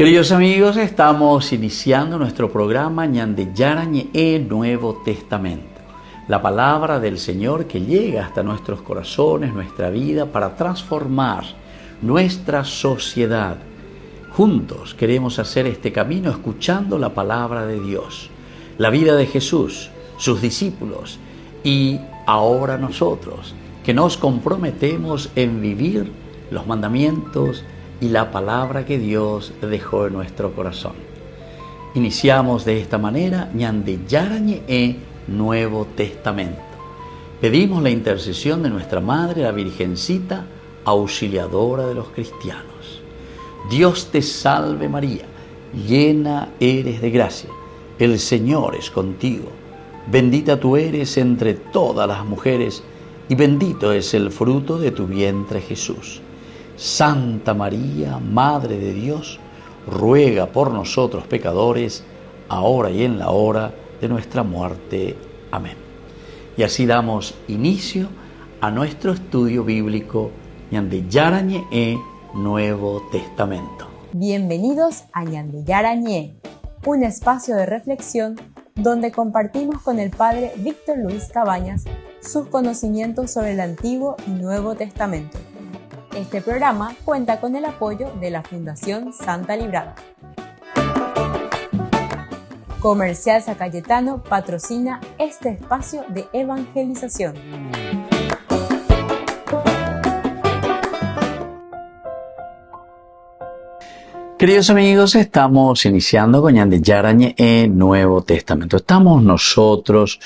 Queridos amigos, estamos iniciando nuestro programa Ñande Yarañe Nuevo Testamento. La palabra del Señor que llega hasta nuestros corazones, nuestra vida, para transformar nuestra sociedad. Juntos queremos hacer este camino escuchando la palabra de Dios, la vida de Jesús, sus discípulos y ahora nosotros, que nos comprometemos en vivir los mandamientos y la palabra que Dios dejó en nuestro corazón. Iniciamos de esta manera Ñande Yarañe Nuevo Testamento. Pedimos la intercesión de nuestra Madre, la Virgencita, auxiliadora de los cristianos. Dios te salve María, llena eres de gracia, el Señor es contigo. Bendita tú eres entre todas las mujeres y bendito es el fruto de tu vientre Jesús. Santa María, Madre de Dios, ruega por nosotros pecadores, ahora y en la hora de nuestra muerte. Amén. Y así damos inicio a nuestro estudio bíblico Ñande Yarañe Nuevo Testamento. Bienvenidos a Ñande Yarañe, un espacio de reflexión donde compartimos con el Padre Víctor Luis Cabañas sus conocimientos sobre el Antiguo y Nuevo Testamento. Este programa cuenta con el apoyo de la Fundación Santa Librada. Comercial San Cayetano patrocina este espacio de evangelización. Queridos amigos, estamos iniciando con Ñande Yarañe Nuevo Testamento. Estamos nosotros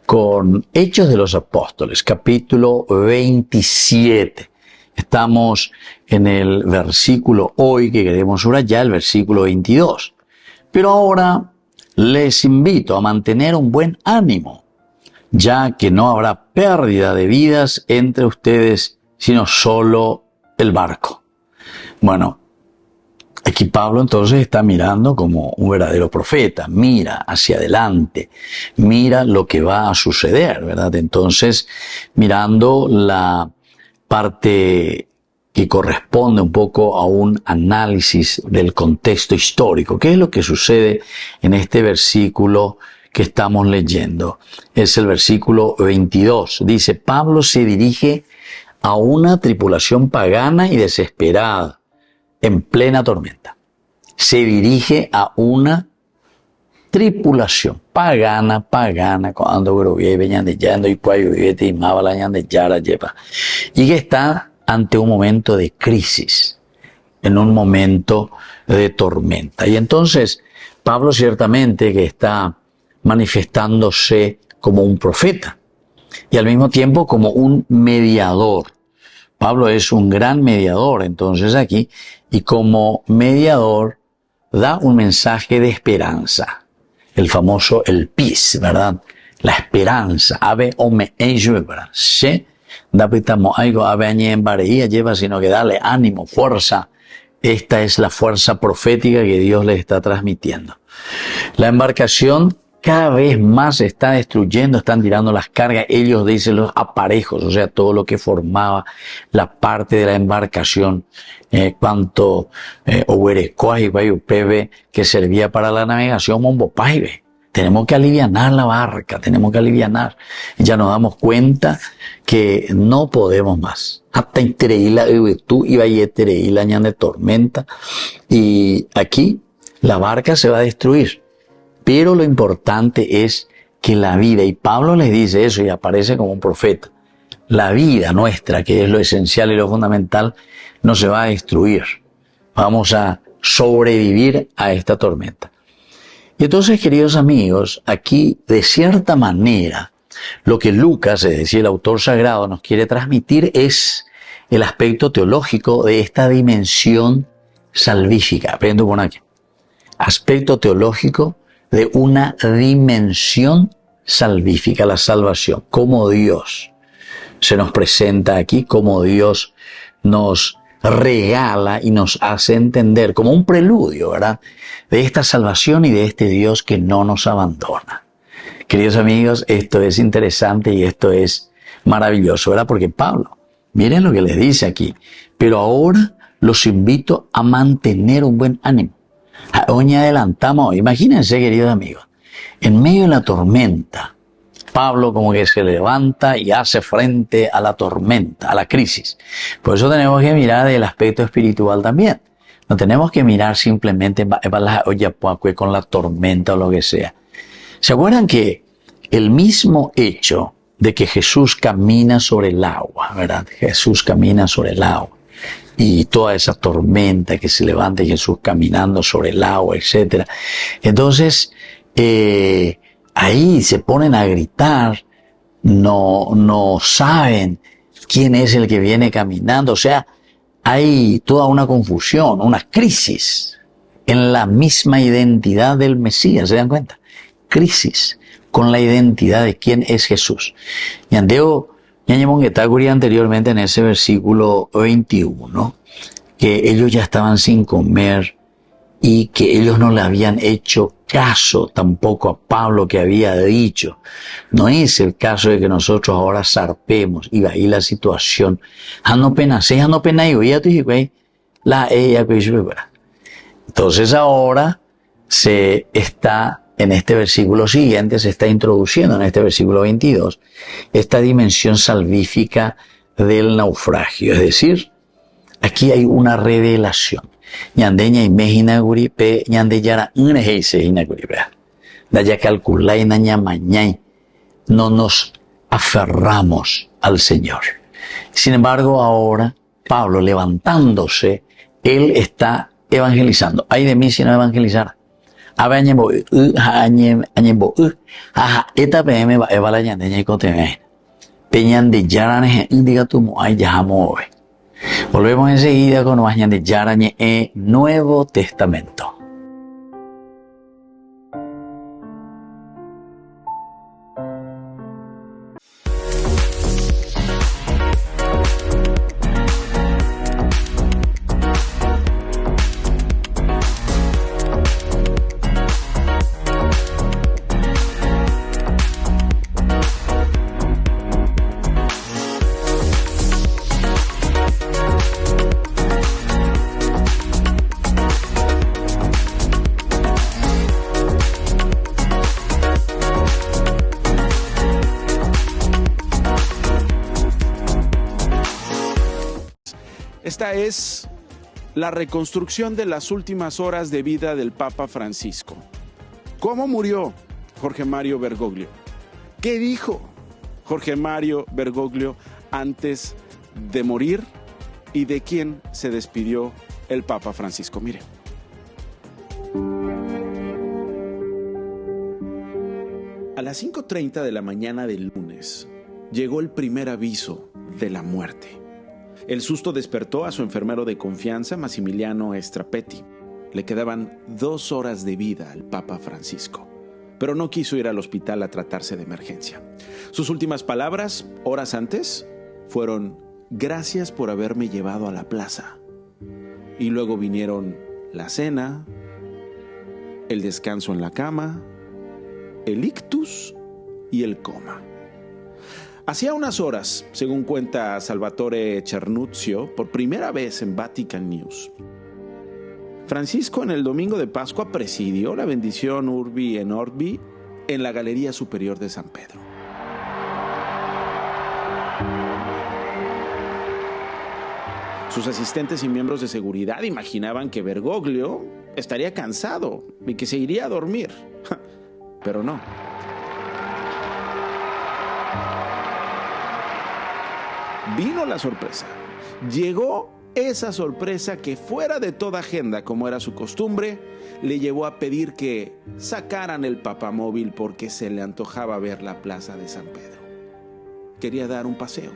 con Hechos de los Apóstoles, capítulo 27. Estamos en el versículo hoy que queremos subrayar, el versículo 22. Pero ahora les invito a mantener un buen ánimo, ya que no habrá pérdida de vidas entre ustedes, sino solo el barco. Bueno, aquí Pablo entonces está mirando como un verdadero profeta, mira hacia adelante, mira lo que va a suceder, ¿verdad? Entonces, mirando la parte que corresponde un poco a un análisis del contexto histórico. ¿Qué es lo que sucede en este versículo que estamos leyendo? Es el versículo 22. Dice, Pablo se dirige a una tripulación pagana y desesperada, en plena tormenta. Se dirige a una tripulación pagana, cuando venían de yando y y que está ante un momento de crisis, en un momento de tormenta. Y entonces Pablo ciertamente que está manifestándose como un profeta y al mismo tiempo como un mediador. Pablo es un gran mediador entonces aquí, y como mediador da un mensaje de esperanza. El famoso el peace, ¿verdad? La esperanza. Ave ome ¿verdad? Se dapitamo algo ave añe en vareía lleva, sino que dale ánimo, fuerza. Esta es la fuerza profética que Dios les está transmitiendo. La embarcación cada vez más se está destruyendo, están tirando las cargas, ellos dicen los aparejos, o sea, todo lo que formaba la parte de la embarcación, cuanto que servía para la navegación, mombopaibe. Tenemos que alivianar la barca, tenemos que alivianar. Ya nos damos cuenta que no podemos más. Hasta intereíla tú iba y intereíla ñan de tormenta. Y aquí la barca se va a destruir. Pero lo importante es que la vida, y Pablo les dice eso y aparece como un profeta, la vida nuestra, que es lo esencial y lo fundamental, no se va a destruir. Vamos a sobrevivir a esta tormenta. Y entonces, queridos amigos, aquí de cierta manera, lo que Lucas, es decir, el autor sagrado, nos quiere transmitir es el aspecto teológico de esta dimensión salvífica. Aprendo por aquí. Aspecto teológico de una dimensión salvífica, la salvación, como Dios se nos presenta aquí, como Dios nos regala y nos hace entender como un preludio, ¿verdad?, de esta salvación y de este Dios que no nos abandona. Queridos amigos, esto es interesante y esto es maravilloso, ¿verdad? Porque Pablo, miren lo que les dice aquí, pero ahora los invito a mantener un buen ánimo. Hoy adelantamos, imagínense, queridos amigos, en medio de la tormenta, Pablo como que se levanta y hace frente a la tormenta, a la crisis. Por eso tenemos que mirar el aspecto espiritual también. No tenemos que mirar simplemente con la tormenta o lo que sea. ¿Se acuerdan que el mismo hecho de que Jesús camina sobre el agua, ¿verdad? Jesús camina sobre el agua. Y toda esa tormenta que se levanta y Jesús caminando sobre el agua, etc. Entonces, ahí se ponen a gritar, no saben quién es el que viene caminando. O sea, hay toda una confusión, una crisis en la misma identidad del Mesías, ¿se dan cuenta? Crisis con la identidad de quién es Jesús. Y andeo, que está anteriormente en ese versículo 21, que ellos ya estaban sin comer y que ellos no le habían hecho caso tampoco a Pablo que había dicho. No es el caso de que nosotros ahora zarpemos y ahí la situación. Entonces ahora se está, en este versículo siguiente, se está introduciendo en este versículo 22, esta dimensión salvífica del naufragio. Es decir, aquí hay una revelación. Ñandeña imagina guripe, ñande yara unheise ina guripe. Daya calculay naña mañay. No nos aferramos al Señor. Sin embargo, ahora, Pablo levantándose, él está evangelizando. Ay de mí si no evangelizara. Esta PM va a la ñandeña y cote. Peñan de yarane indica tu ay yahamo. Volvemos enseguida con más de Yarañe Nuevo Testamento. Esta es la reconstrucción de las últimas horas de vida del Papa Francisco. ¿Cómo murió Jorge Mario Bergoglio? ¿Qué dijo Jorge Mario Bergoglio antes de morir? ¿Y de quién se despidió el Papa Francisco? Mire. A las 5:30 de la mañana del lunes llegó el primer aviso de la muerte. El susto despertó a su enfermero de confianza, Massimiliano Strapetti. Le quedaban 2 horas de vida al Papa Francisco, pero no quiso ir al hospital a tratarse de emergencia. Sus últimas palabras, horas antes, fueron: gracias por haberme llevado a la plaza. Y luego vinieron la cena, el descanso en la cama, el ictus y el coma. Hacía unas horas, según cuenta Salvatore Cernuzio, por primera vez en Vatican News, Francisco en el domingo de Pascua presidió la bendición Urbi et Orbi en la Galería Superior de San Pedro. Sus asistentes y miembros de seguridad imaginaban que Bergoglio estaría cansado y que se iría a dormir, pero no. Vino la sorpresa. Llegó esa sorpresa que, fuera de toda agenda, como era su costumbre, le llevó a pedir que sacaran el papamóvil porque se le antojaba ver la plaza de San Pedro. Quería dar un paseo.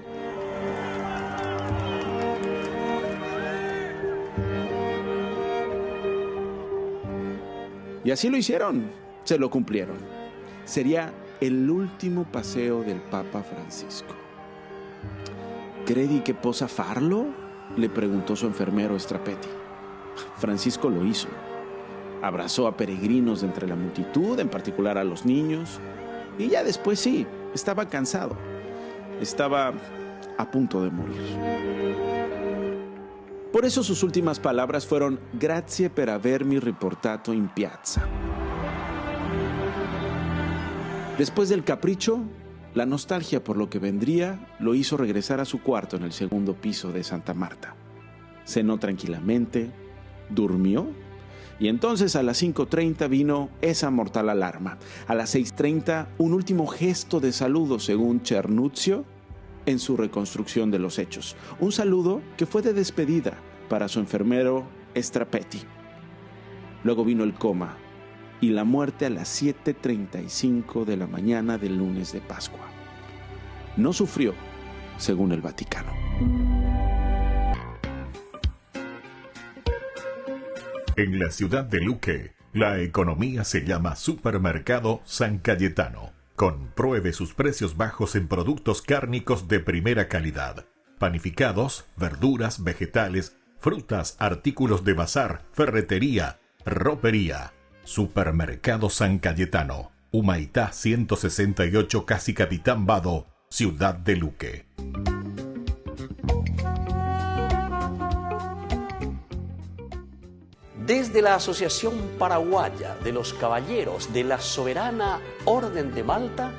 Y así lo hicieron, se lo cumplieron. Sería el último paseo del Papa Francisco. ¿Credi que posa farlo?, le preguntó su enfermero Strapetti. Francisco lo hizo. Abrazó a peregrinos de entre la multitud, en particular a los niños, y ya después sí, estaba cansado. Estaba a punto de morir. Por eso sus últimas palabras fueron «Grazie per avermi riportato in piazza». Después del capricho, la nostalgia por lo que vendría lo hizo regresar a su cuarto en el segundo piso de Santa Marta. Cenó tranquilamente, durmió, y entonces a las 5:30 vino esa mortal alarma. A las 6:30, un último gesto de saludo según Cernuzio en su reconstrucción de los hechos. Un saludo que fue de despedida para su enfermero Strapetti. Luego vino el coma y la muerte a las 7:35 de la mañana del lunes de Pascua. No sufrió, según el Vaticano. En la ciudad de Luque, la economía se llama Supermercado San Cayetano. Compruebe sus precios bajos en productos cárnicos de primera calidad. Panificados, verduras, vegetales, frutas, artículos de bazar, ferretería, ropería. Supermercado San Cayetano, Humaitá 168, Casi Capitán Vado, Ciudad de Luque. Desde la Asociación Paraguaya de los Caballeros de la Soberana Orden de Malta,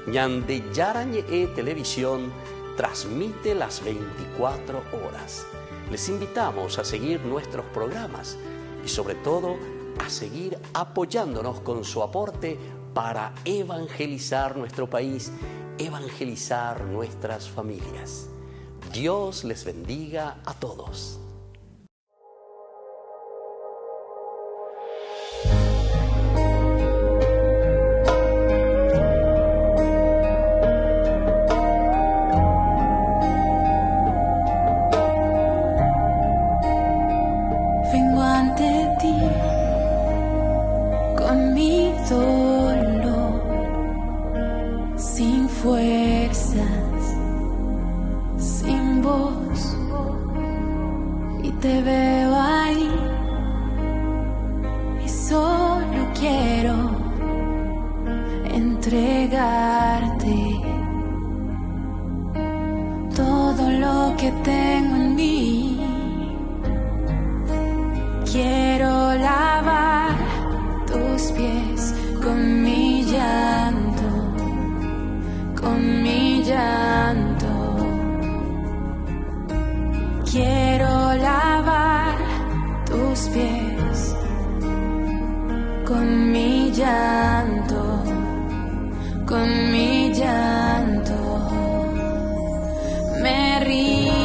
Ñande Yarañe Televisión transmite las 24 horas. Les invitamos a seguir nuestros programas y sobre todo a seguir apoyándonos con su aporte para evangelizar nuestro país, evangelizar nuestras familias. Dios les bendiga a todos. Vengo ante ti con mi dolor, sin fuerzas, sin voz, y te veo ahí y solo quiero entregarte todo lo que tengo en mí. Quiero lavar tus pies con mi llanto, con mi llanto. Quiero lavar tus pies con mi llanto, con mi llanto. Me rindo.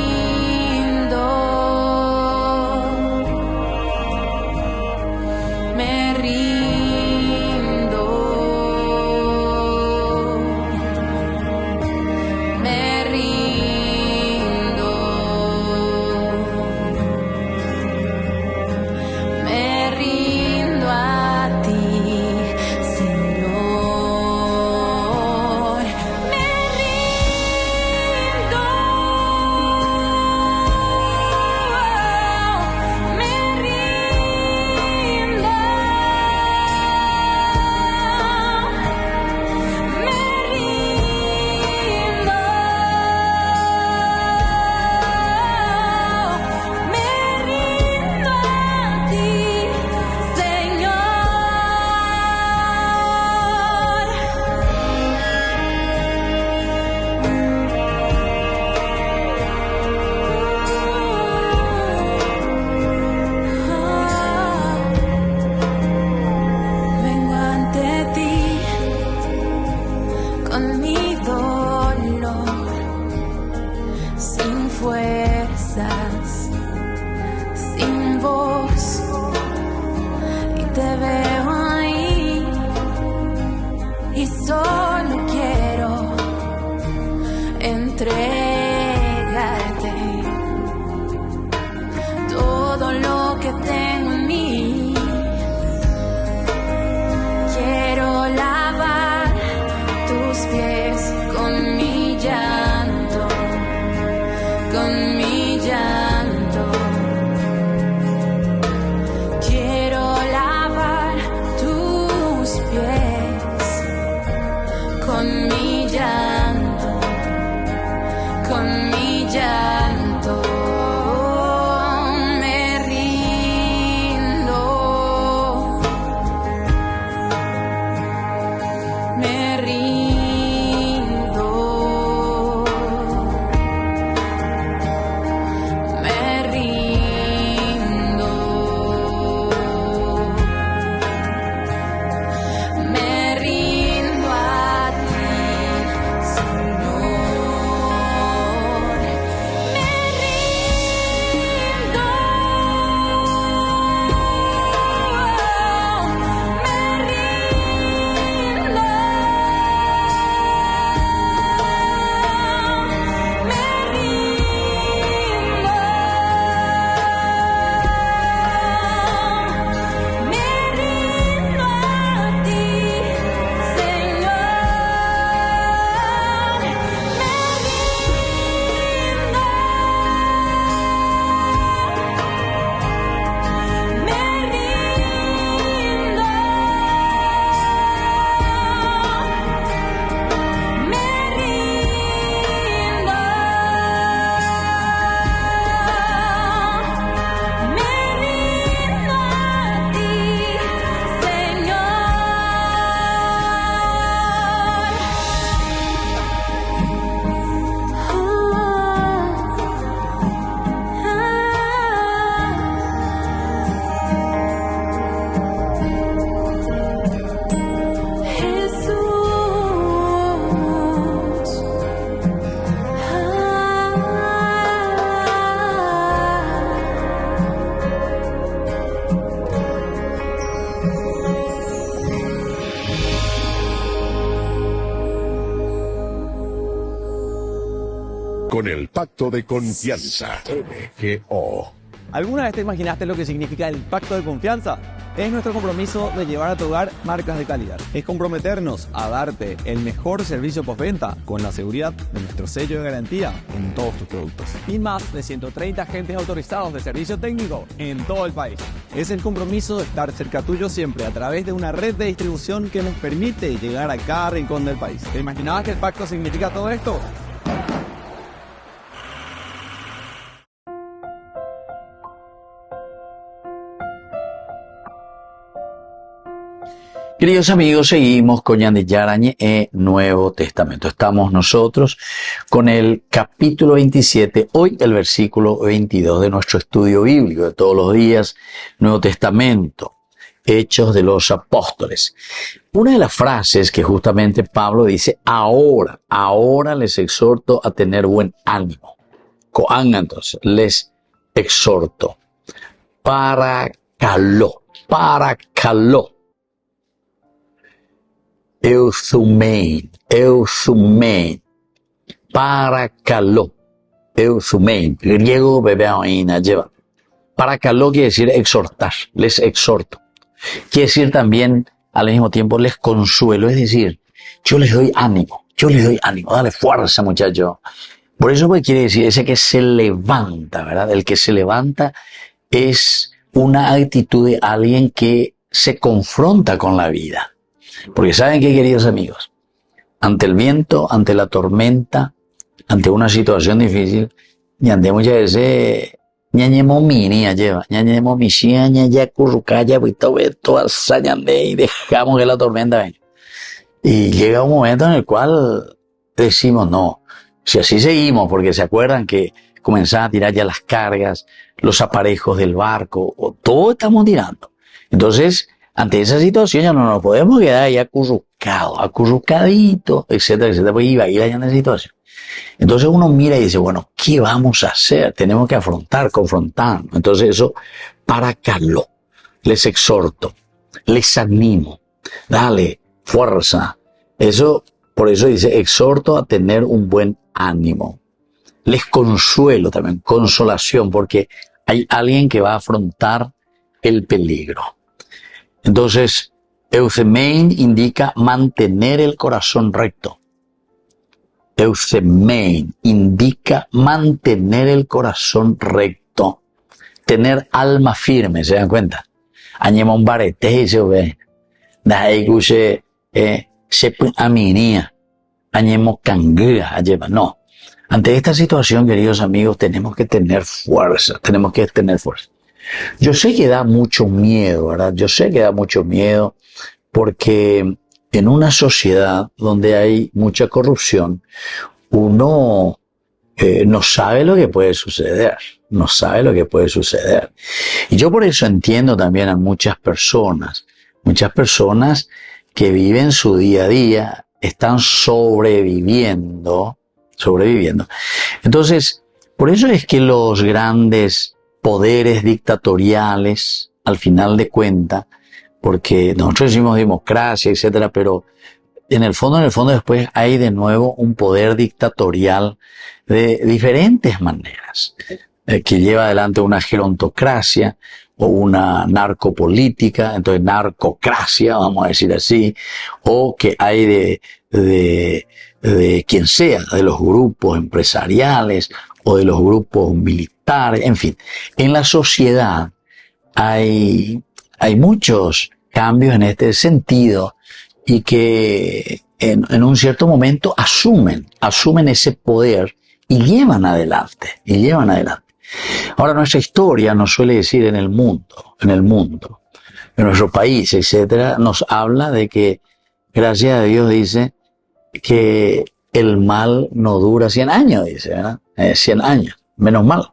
con el Pacto de Confianza. MGO. ¿Alguna vez te imaginaste lo que significa el Pacto de Confianza? Es nuestro compromiso de llevar a tu hogar marcas de calidad. Es comprometernos a darte el mejor servicio postventa con la seguridad de nuestro sello de garantía en todos tus productos. Y más de 130 agentes autorizados de servicio técnico en todo el país. Es el compromiso de estar cerca tuyo siempre a través de una red de distribución que nos permite llegar a cada rincón del país. ¿Te imaginabas que el pacto significa todo esto? Queridos amigos, seguimos con Ñande Yarañe Nuevo Testamento. Estamos nosotros con el capítulo 27, hoy el versículo 22 de nuestro estudio bíblico de todos los días, Nuevo Testamento, Hechos de los Apóstoles. Una de las frases que justamente Pablo dice, ahora les exhorto a tener buen ánimo. Entonces, les exhorto. Παρακαλώ. Eusumein, παρακαλώ, eusumein, griego bebeaina lleva. Παρακαλώ quiere decir exhortar, les exhorto. Quiere decir también, al mismo tiempo, les consuelo, es decir, yo les doy ánimo, dale fuerza, muchacho. Por eso pues quiere decir ese que se levanta, ¿verdad? El que se levanta es una actitud de alguien que se confronta con la vida. Porque ¿saben qué, queridos amigos? Ante el viento, ante la tormenta, ante una situación difícil, ñande muchas veces ñañemo minia lleva, ñañemo mishia, ñaya currucaya, y dejamos que la tormenta venga. Y llega un momento en el cual decimos, no, si así seguimos, porque se acuerdan que comenzaban a tirar ya las cargas, los aparejos del barco, o todo estamos tirando. Entonces, ante esa situación ya no nos podemos quedar ahí acurrucaditos, etcétera, etcétera, pues iba a ir allá en la situación. Entonces uno mira y dice, bueno, ¿qué vamos a hacer? Tenemos que confrontarnos. Entonces eso, παρακαλώ, les exhorto, les animo, dale, fuerza. Eso, por eso dice, exhorto a tener un buen ánimo. Les consuelo también, consolación, porque hay alguien que va a afrontar el peligro. Entonces, eusemein indica mantener el corazón recto. Eusemein indica mantener el corazón recto. Tener alma firme, ¿se dan cuenta? Añemon barete, se ve. Daiguse, sepu aminia. Añemo canguea, lleva. No. Ante esta situación, queridos amigos, tenemos que tener fuerza. Yo sé que da mucho miedo, ¿verdad? Yo sé que da mucho miedo porque en una sociedad donde hay mucha corrupción, uno no sabe lo que puede suceder. Y yo por eso entiendo también a muchas personas que viven su día a día, están sobreviviendo. Entonces, por eso es que los grandes poderes dictatoriales, al final de cuentas, porque nosotros decimos democracia, etcétera, pero en el fondo después hay de nuevo un poder dictatorial de diferentes maneras, que lleva adelante una gerontocracia o una narcopolítica, entonces narcocracia, vamos a decir así, o que hay de quien sea, de los grupos empresariales o de los grupos militares, en fin. En la sociedad hay muchos cambios en este sentido y que en un cierto momento asumen ese poder y llevan adelante. Ahora, nuestra historia nos suele decir en el mundo, en nuestro país, etcétera, nos habla de que, gracias a Dios, dice que el mal no dura 100 años, dice, ¿verdad? 100 años, menos mal,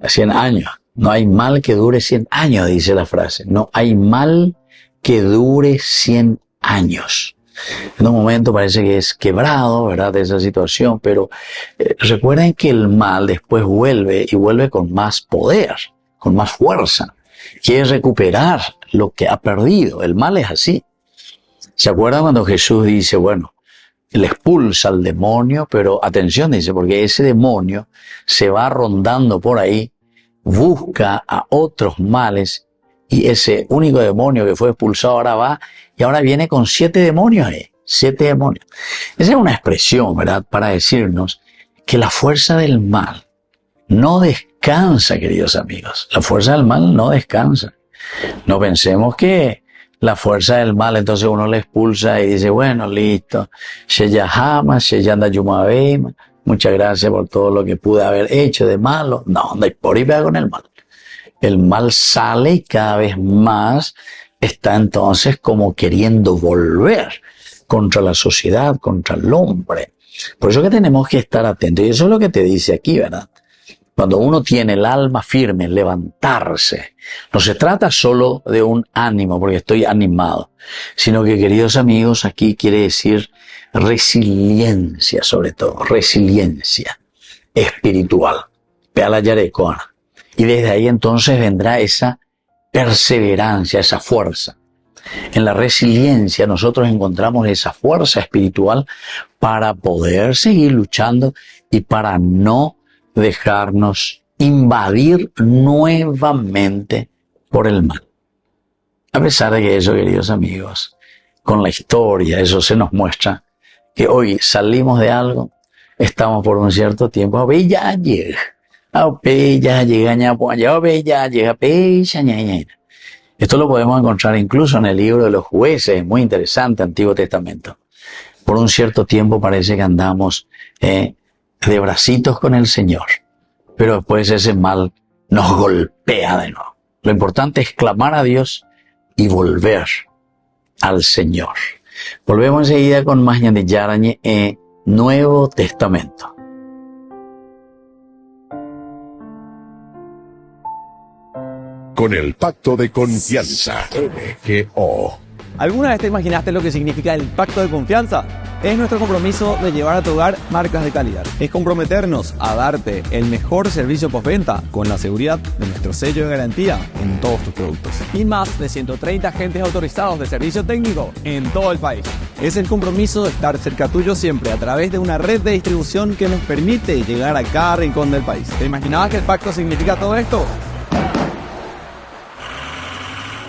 100 años. No hay mal que dure 100 años, dice la frase. No hay mal que dure 100 años. En un momento parece que es quebrado, ¿verdad?, de esa situación, pero recuerden que el mal después vuelve y vuelve con más poder, con más fuerza. Quiere recuperar lo que ha perdido. El mal es así. ¿Se acuerdan cuando Jesús dice, bueno, le expulsa al demonio, pero atención, dice, porque ese demonio se va rondando por ahí, busca a otros males, y ese único demonio que fue expulsado ahora va, y ahora viene con 7 demonios, 7 demonios. Esa es una expresión, ¿verdad?, para decirnos que la fuerza del mal no descansa, queridos amigos. La fuerza del mal no descansa. No pensemos que la fuerza del mal, entonces uno le expulsa y dice, bueno, listo, muchas gracias por todo lo que pude haber hecho de malo. No, no hay por y pega con el mal. El mal sale y cada vez más está entonces como queriendo volver contra la sociedad, contra el hombre. Por eso que tenemos que estar atentos. Y eso es lo que te dice aquí, ¿verdad? Cuando uno tiene el alma firme, levantarse, no se trata solo de un ánimo, porque estoy animado, sino que, queridos amigos, aquí quiere decir resiliencia, sobre todo, resiliencia espiritual. Y desde ahí entonces vendrá esa perseverancia, esa fuerza. En la resiliencia nosotros encontramos esa fuerza espiritual para poder seguir luchando y para no dejarnos invadir nuevamente por el mal. A pesar de que eso, queridos amigos, con la historia, eso se nos muestra que hoy salimos de algo, estamos por un cierto tiempo, esto lo podemos encontrar incluso en el libro de los Jueces, muy interesante, Antiguo Testamento. Por un cierto tiempo parece que andamos de bracitos con el Señor, pero después ese mal nos golpea de nuevo. Lo importante es clamar a Dios y volver al Señor. Volvemos enseguida con más Ñande Yarañe, Nuevo Testamento. Con el pacto de confianza, MGO. ¿Alguna vez te imaginaste lo que significa el pacto de confianza? Es nuestro compromiso de llevar a tu hogar marcas de calidad. Es comprometernos a darte el mejor servicio postventa con la seguridad de nuestro sello de garantía en todos tus productos. Y más de 130 agentes autorizados de servicio técnico en todo el país. Es el compromiso de estar cerca tuyo siempre a través de una red de distribución que nos permite llegar a cada rincón del país. ¿Te imaginabas que el pacto significa todo esto?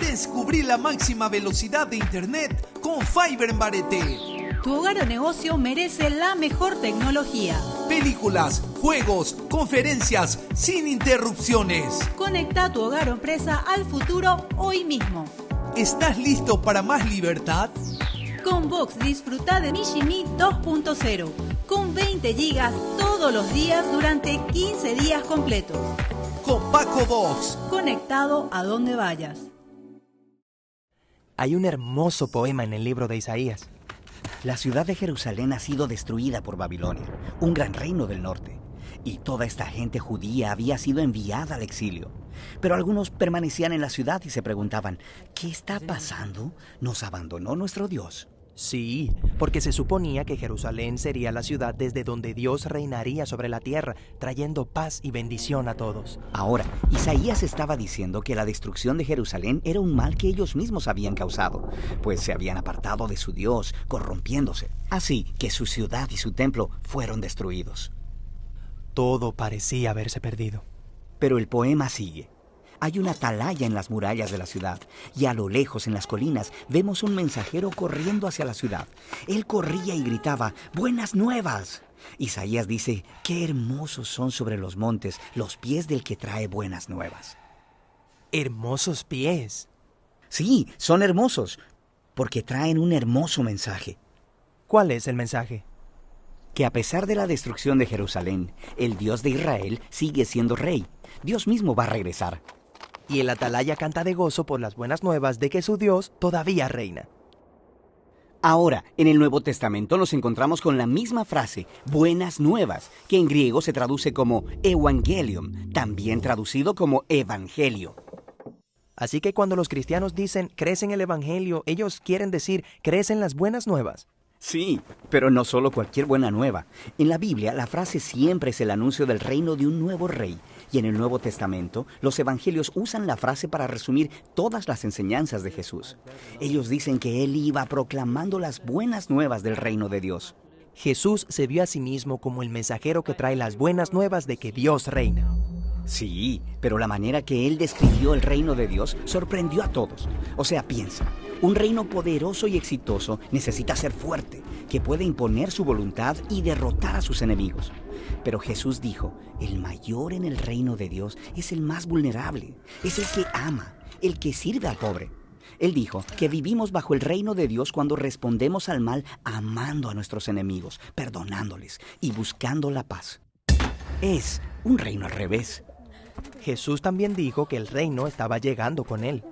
Descubrí la máxima velocidad de internet con Fiber en Barete. Tu hogar o negocio merece la mejor tecnología. Películas, juegos, conferencias, sin interrupciones. Conecta tu hogar o empresa al futuro hoy mismo. ¿Estás listo para más libertad? Con Vox disfruta de Mishimi 2.0 con 20 gigas todos los días durante 15 días completos. Con Paco Vox. Conectado a donde vayas. Hay un hermoso poema en el libro de Isaías. La ciudad de Jerusalén ha sido destruida por Babilonia, un gran reino del norte. Y toda esta gente judía había sido enviada al exilio. Pero algunos permanecían en la ciudad y se preguntaban, ¿qué está pasando? ¿Nos abandonó nuestro Dios? Sí, porque se suponía que Jerusalén sería la ciudad desde donde Dios reinaría sobre la tierra, trayendo paz y bendición a todos. Ahora, Isaías estaba diciendo que la destrucción de Jerusalén era un mal que ellos mismos habían causado, pues se habían apartado de su Dios, corrompiéndose. Así que su ciudad y su templo fueron destruidos. Todo parecía haberse perdido. Pero el poema sigue. Hay una atalaya en las murallas de la ciudad, y a lo lejos, en las colinas, vemos un mensajero corriendo hacia la ciudad. Él corría y gritaba, ¡buenas nuevas! Isaías dice, ¡qué hermosos son sobre los montes los pies del que trae buenas nuevas! ¿Hermosos pies? Sí, son hermosos, porque traen un hermoso mensaje. ¿Cuál es el mensaje? Que a pesar de la destrucción de Jerusalén, el Dios de Israel sigue siendo rey. Dios mismo va a regresar. Y el atalaya canta de gozo por las buenas nuevas de que su Dios todavía reina. Ahora, en el Nuevo Testamento nos encontramos con la misma frase, buenas nuevas, que en griego se traduce como evangelium, también traducido como evangelio. Así que cuando los cristianos dicen, crees en el evangelio, ellos quieren decir, crees en las buenas nuevas. Sí, pero no solo cualquier buena nueva. En la Biblia, la frase siempre es el anuncio del reino de un nuevo rey. Y en el Nuevo Testamento, los evangelios usan la frase para resumir todas las enseñanzas de Jesús. Ellos dicen que Él iba proclamando las buenas nuevas del reino de Dios. Jesús se vio a sí mismo como el mensajero que trae las buenas nuevas de que Dios reina. Sí, pero la manera que él describió el reino de Dios sorprendió a todos. O sea, piensa, un reino poderoso y exitoso necesita ser fuerte, que puede imponer su voluntad y derrotar a sus enemigos. Pero Jesús dijo, el mayor en el reino de Dios es el más vulnerable, es el que ama, el que sirve al pobre. Él dijo que vivimos bajo el reino de Dios cuando respondemos al mal amando a nuestros enemigos, perdonándoles y buscando la paz. Es un reino al revés. Jesús también dijo que el reino estaba llegando con él.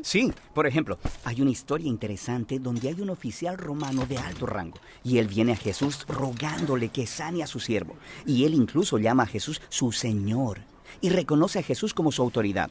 Sí, por ejemplo, hay una historia interesante donde hay un oficial romano de alto rango y él viene a Jesús rogándole que sane a su siervo. Y él incluso llama a Jesús su Señor y reconoce a Jesús como su autoridad.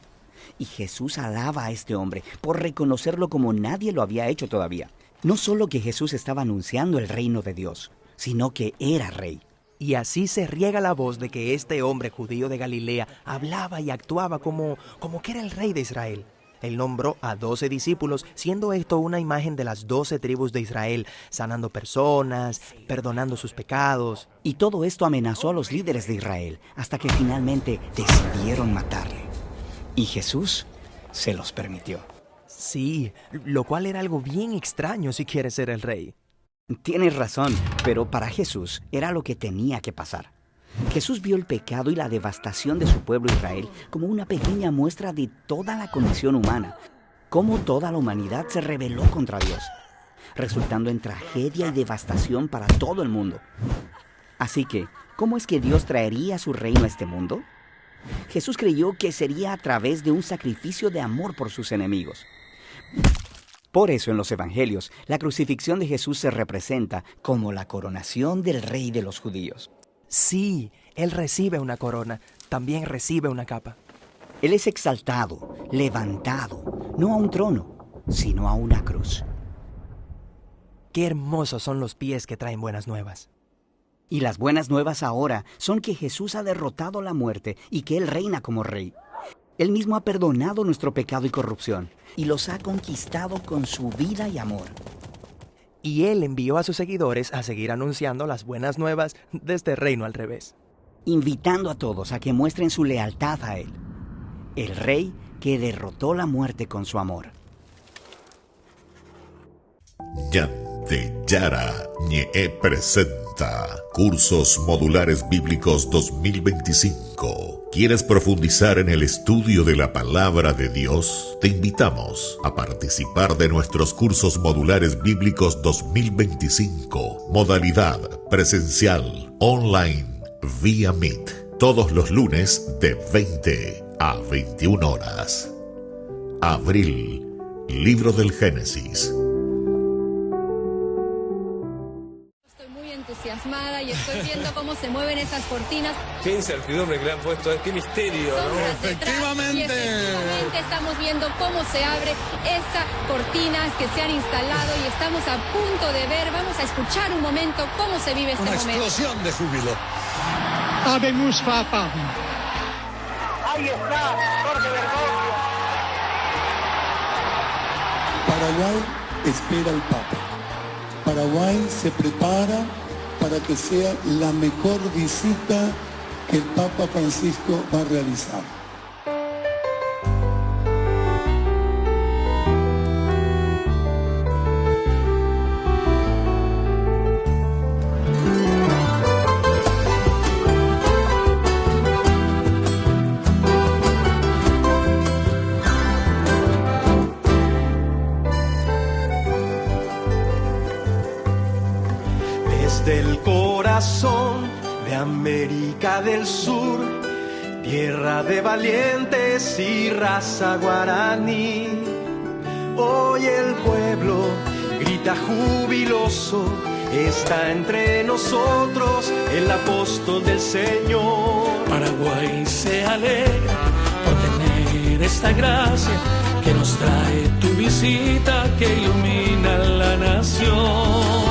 Y Jesús alaba a este hombre por reconocerlo como nadie lo había hecho todavía. No solo que Jesús estaba anunciando el reino de Dios, sino que era rey. Y así se riega la voz de que este hombre judío de Galilea hablaba y actuaba como que era el rey de Israel. Él nombró a 12 discípulos, siendo esto una imagen de las 12 tribus de Israel, sanando personas, perdonando sus pecados. Y todo esto amenazó a los líderes de Israel, hasta que finalmente decidieron matarle. Y Jesús se los permitió. Sí, lo cual era algo bien extraño si quiere ser el rey. Tienes razón, pero para Jesús era lo que tenía que pasar. Jesús vio el pecado y la devastación de su pueblo Israel como una pequeña muestra de toda la condición humana, cómo toda la humanidad se rebeló contra Dios, resultando en tragedia y devastación para todo el mundo. Así que, ¿cómo es que Dios traería su reino a este mundo? Jesús creyó que sería a través de un sacrificio de amor por sus enemigos. Por eso en los evangelios, la crucifixión de Jesús se representa como la coronación del rey de los judíos. Sí, él recibe una corona, también recibe una capa. Él es exaltado, levantado, no a un trono, sino a una cruz. Qué hermosos son los pies que traen buenas nuevas. Y las buenas nuevas ahora son que Jesús ha derrotado la muerte y que Él reina como rey. Él mismo ha perdonado nuestro pecado y corrupción y los ha conquistado con su vida y amor. Y Él envió a sus seguidores a seguir anunciando las buenas nuevas de este reino al revés, invitando a todos a que muestren su lealtad a Él, el Rey que derrotó la muerte con su amor. Ñande Yarañe presenta Cursos Modulares Bíblicos 2025. ¿Quieres profundizar en el estudio de la Palabra de Dios? Te invitamos a participar de nuestros Cursos Modulares Bíblicos 2025. Modalidad presencial, online, vía Meet. Todos los lunes de 20 a 21 horas. Abril, Libro del Génesis. Y estoy viendo cómo se mueven esas cortinas. Qué incertidumbre que le han puesto, qué misterio, ¿no? Efectivamente estamos viendo cómo se abre esas cortinas que se han instalado y estamos a punto de ver, vamos a escuchar un momento cómo se vive este momento. Una explosión de júbilo. Habemus Papa. Ahí está, Jorge Bergoglio. Paraguay espera al Papa. Paraguay se prepara para que sea la mejor visita que el Papa Francisco va a realizar. Del corazón de América del Sur, tierra de valientes y raza guaraní. Hoy el pueblo grita jubiloso, está entre nosotros el apóstol del Señor. Paraguay se alegra por tener esta gracia que nos trae tu visita que ilumina la nación.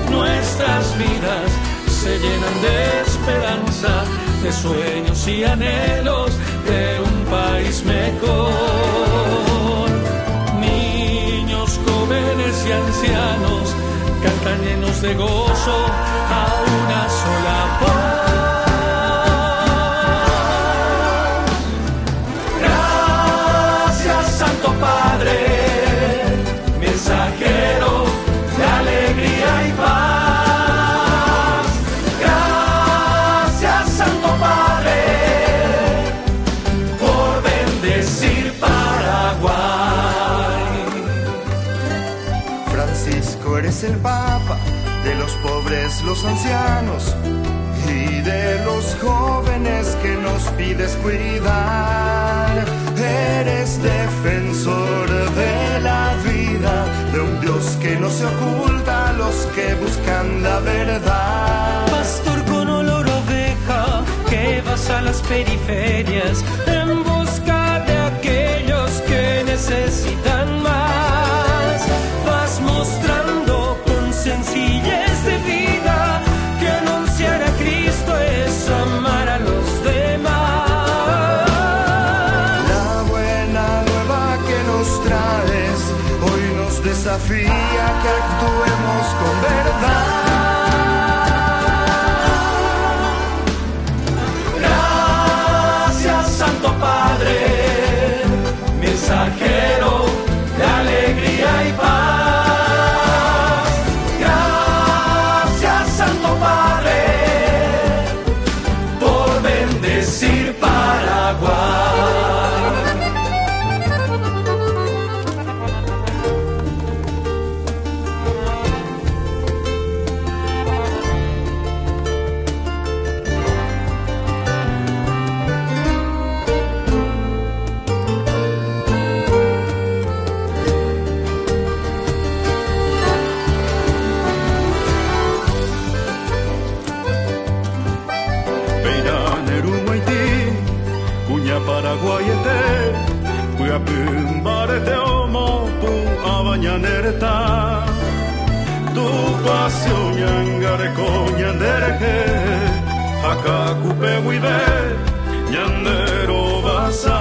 Nuestras vidas se llenan de esperanza, de sueños y anhelos de un país mejor. Niños, jóvenes y ancianos cantan llenos de gozo a una sola voz. Gracias, Santo Padre, mensajero de alegría y paz. Gracias, Santo Padre, por bendecir Paraguay. Francisco, eres el Papa de los pobres, los ancianos y de los jóvenes que nos pides cuidar. Eres defensor de la vida, de un Dios que no se oculta a los que buscan la verdad. Pastor con olor a oveja, que vas a las periferias en busca de aquellos que necesitan más. Vas mostrando con sencillez de vida que anunciar a Cristo es amar a los demás. La buena nueva que nos traes hoy nos desafía que actuemos con verdad. Gracias, Santo Padre, mensajero de alegría y paz. Gracias, Santo Padre, por bendecir Paraguay. Paraguayete, Puyapimbarete Omo, Puabañanereta, tu pasión yangareco ñandereje, Acacupe Huive, ñandero basa.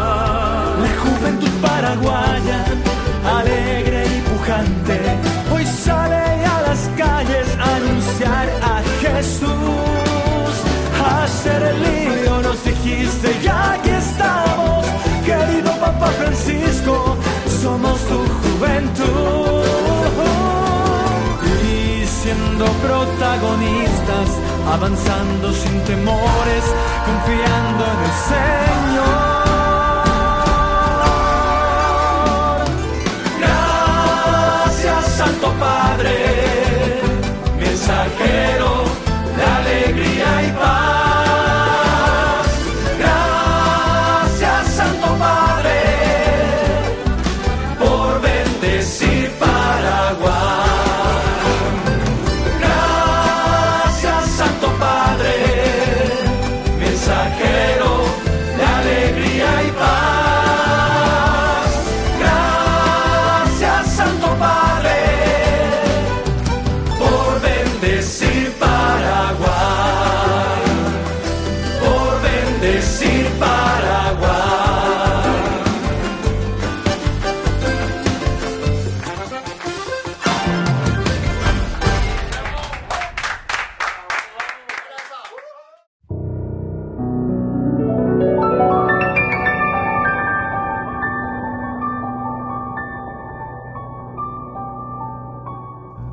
La juventud paraguaya, alegre y pujante, hoy sale a las calles a anunciar a Jesús. Hacer el lío nos dijiste, ya aquí estamos, querido Papa Francisco, somos tu juventud. Y siendo protagonistas, avanzando sin temores, confiando en el Señor. Gracias, Santo Padre, mensajero de alegría y paz.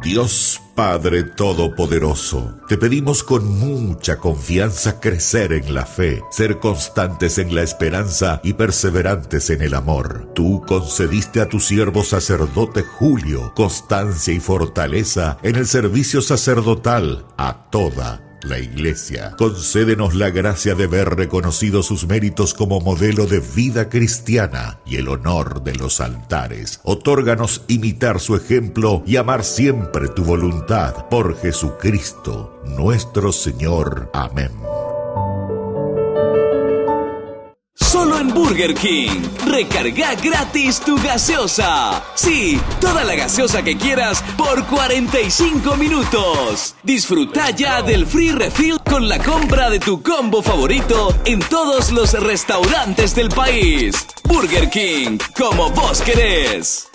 Dios Padre Todopoderoso, te pedimos con mucha confianza crecer en la fe, ser constantes en la esperanza y perseverantes en el amor. Tú concediste a tu siervo sacerdote Julio constancia y fortaleza en el servicio sacerdotal a toda la Iglesia. Concédenos la gracia de ver reconocidos sus méritos como modelo de vida cristiana y el honor de los altares. Otórganos imitar su ejemplo y amar siempre tu voluntad. Por Jesucristo, nuestro Señor. Amén. Solo en Burger King. Recarga gratis tu gaseosa. Sí, toda la gaseosa que quieras por 45 minutos. Disfruta ya del free refill con la compra de tu combo favorito en todos los restaurantes del país. Burger King, como vos querés.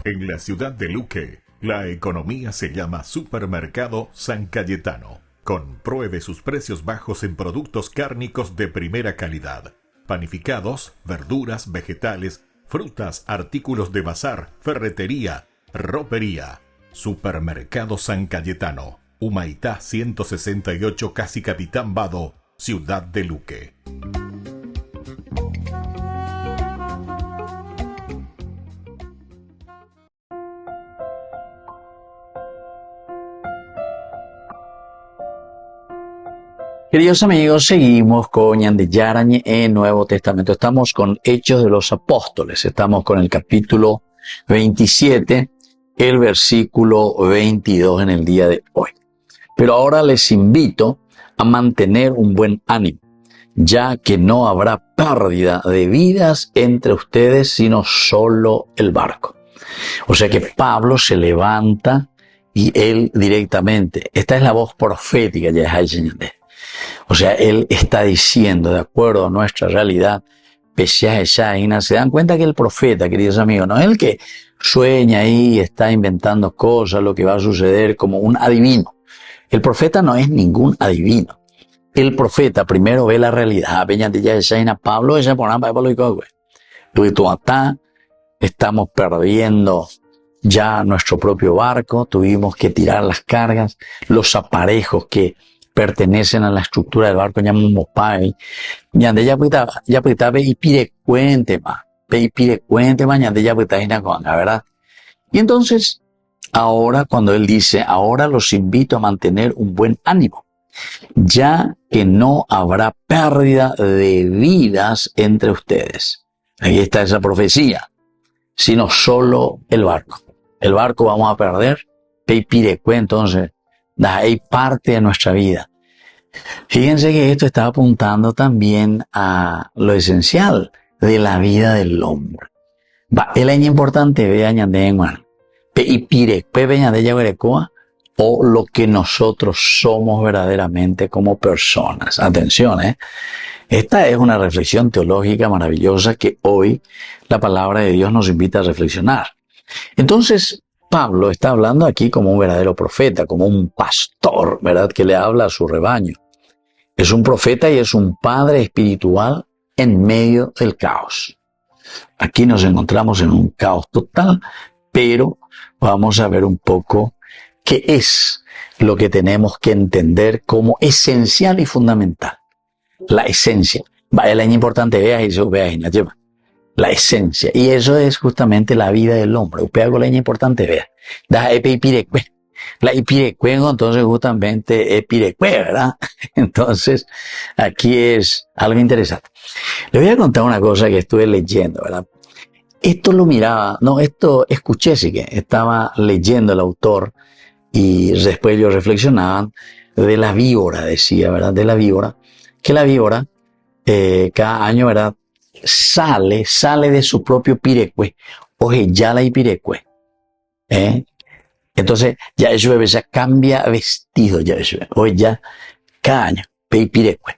En la ciudad de Luque, la economía se llama Supermercado San Cayetano. Compruebe sus precios bajos en productos cárnicos de primera calidad. Panificados, verduras, vegetales, frutas, artículos de bazar, ferretería, ropería. Supermercado San Cayetano. Humaitá 168, Casi Capitán Vado, ciudad de Luque. Queridos amigos, seguimos con Ñande Yarañe en Nuevo Testamento. Estamos con Hechos de los Apóstoles. Estamos con el capítulo 27, el versículo 22 en el día de hoy. Pero ahora les invito a mantener un buen ánimo, ya que no habrá pérdida de vidas entre ustedes, sino solo el barco. O sea que Pablo se levanta y él directamente, esta es la voz profética de Ñande. O sea, él está diciendo, de acuerdo a nuestra realidad, se dan cuenta que el profeta, queridos amigos, no es el que sueña ahí y está inventando cosas, lo que va a suceder como un adivino. El profeta no es ningún adivino. El profeta primero ve la realidad. Pablo estamos perdiendo ya nuestro propio barco, tuvimos que tirar las cargas, los aparejos que pertenecen a la estructura del barco, llamamos pai. Ñande ya ve y pide cuente más, ñande ya ¿verdad? Y entonces, ahora cuando él dice, ahora los invito a mantener un buen ánimo, ya que no habrá pérdida de vidas entre ustedes. Ahí está esa profecía, sino solo el barco. El barco vamos a perder, entonces, hay parte de nuestra vida. Fíjense que esto está apuntando también a lo esencial de la vida del hombre. El año importante ve añade o lo que nosotros somos verdaderamente como personas. Atención, esta es una reflexión teológica maravillosa que hoy la palabra de Dios nos invita a reflexionar. Entonces, Pablo está hablando aquí como un verdadero profeta, como un pastor, ¿verdad? Que le habla a su rebaño. Es un profeta y es un padre espiritual en medio del caos. Aquí nos encontramos en un caos total, pero vamos a ver un poco qué es lo que tenemos que entender como esencial y fundamental. La esencia. El año importante, la esencia. Y eso es justamente la vida del hombre. Usted hago la importante, vea. La ipirecue, entonces justamente epirecue, ¿verdad? Entonces, aquí es algo interesante. Le voy a contar una cosa que estuve leyendo, ¿verdad? Esto lo miraba, escuché sí que estaba leyendo el autor y después ellos reflexionaban de la víbora, decía, ¿verdad? De la víbora, que la víbora, cada año, ¿verdad? Sale de su propio pirecue, oye, ya la pirecue, entonces ya eso ya cambia vestido, ya eso, oye, ya cada año, pirecue.